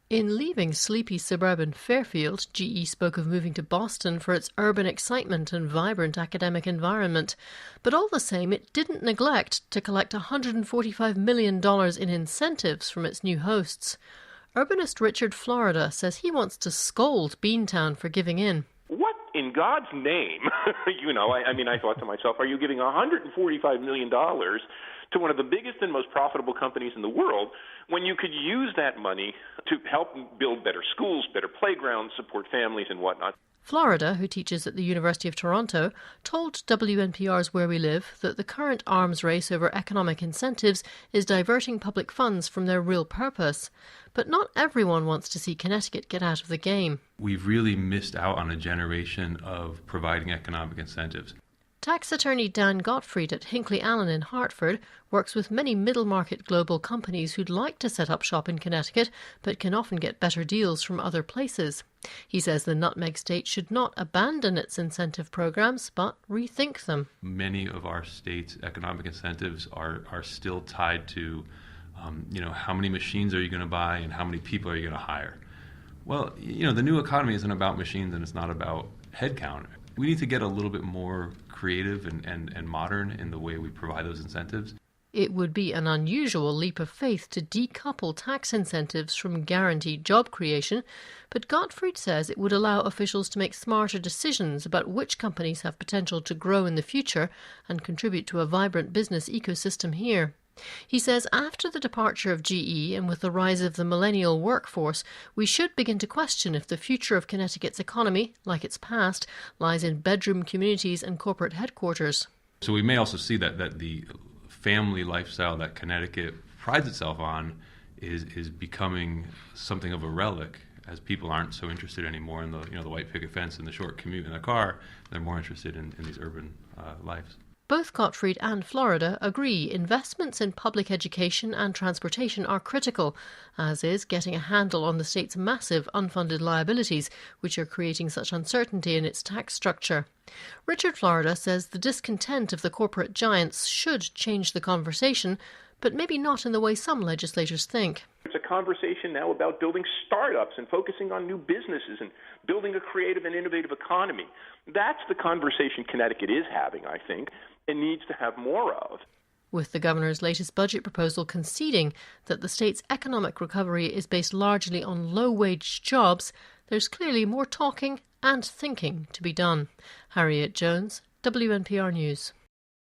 In leaving sleepy suburban Fairfield, GE spoke of moving to Boston for its urban excitement and vibrant academic environment. But all the same, it didn't neglect to collect $145 million in incentives from its new hosts. Urbanist Richard Florida says he wants to scold Beantown for giving in. What in God's name? I thought to myself, are you giving $145 million to one of the biggest and most profitable companies in the world when you could use that money to help build better schools, better playgrounds, support families and whatnot? Florida, who teaches at the University of Toronto, told WNPR's Where We Live that the current arms race over economic incentives is diverting public funds from their real purpose. But not everyone wants to see Connecticut get out of the game. We've really missed out on a generation of providing economic incentives. Tax attorney Dan Gottfried at Hinckley Allen in Hartford works with many middle-market global companies who'd like to set up shop in Connecticut but can often get better deals from other places. He says the Nutmeg State should not abandon its incentive programs but rethink them. Many of our state's economic incentives are still tied to how many machines are you going to buy and how many people are you going to hire? Well, the new economy isn't about machines and it's not about headcount. We need to get a little bit more creative and modern in the way we provide those incentives. It would be an unusual leap of faith to decouple tax incentives from guaranteed job creation, but Gottfried says it would allow officials to make smarter decisions about which companies have potential to grow in the future and contribute to a vibrant business ecosystem here. He says after the departure of GE and with the rise of the millennial workforce, we should begin to question if the future of Connecticut's economy, like its past, lies in bedroom communities and corporate headquarters. So we may also see that the family lifestyle that Connecticut prides itself on is becoming something of a relic, as people aren't so interested anymore in the white picket fence and the short commute in a car. They're more interested in these urban lives. Both Gottfried and Florida agree investments in public education and transportation are critical, as is getting a handle on the state's massive unfunded liabilities, which are creating such uncertainty in its tax structure. Richard Florida says the discontent of the corporate giants should change the conversation, but maybe not in the way some legislators think. It's a conversation now about building startups and focusing on new businesses and building a creative and innovative economy. That's the conversation Connecticut is having, I think, and needs to have more of. With the governor's latest budget proposal conceding that the state's economic recovery is based largely on low-wage jobs, there's clearly more talking and thinking to be done. Harriet Jones, WNPR News.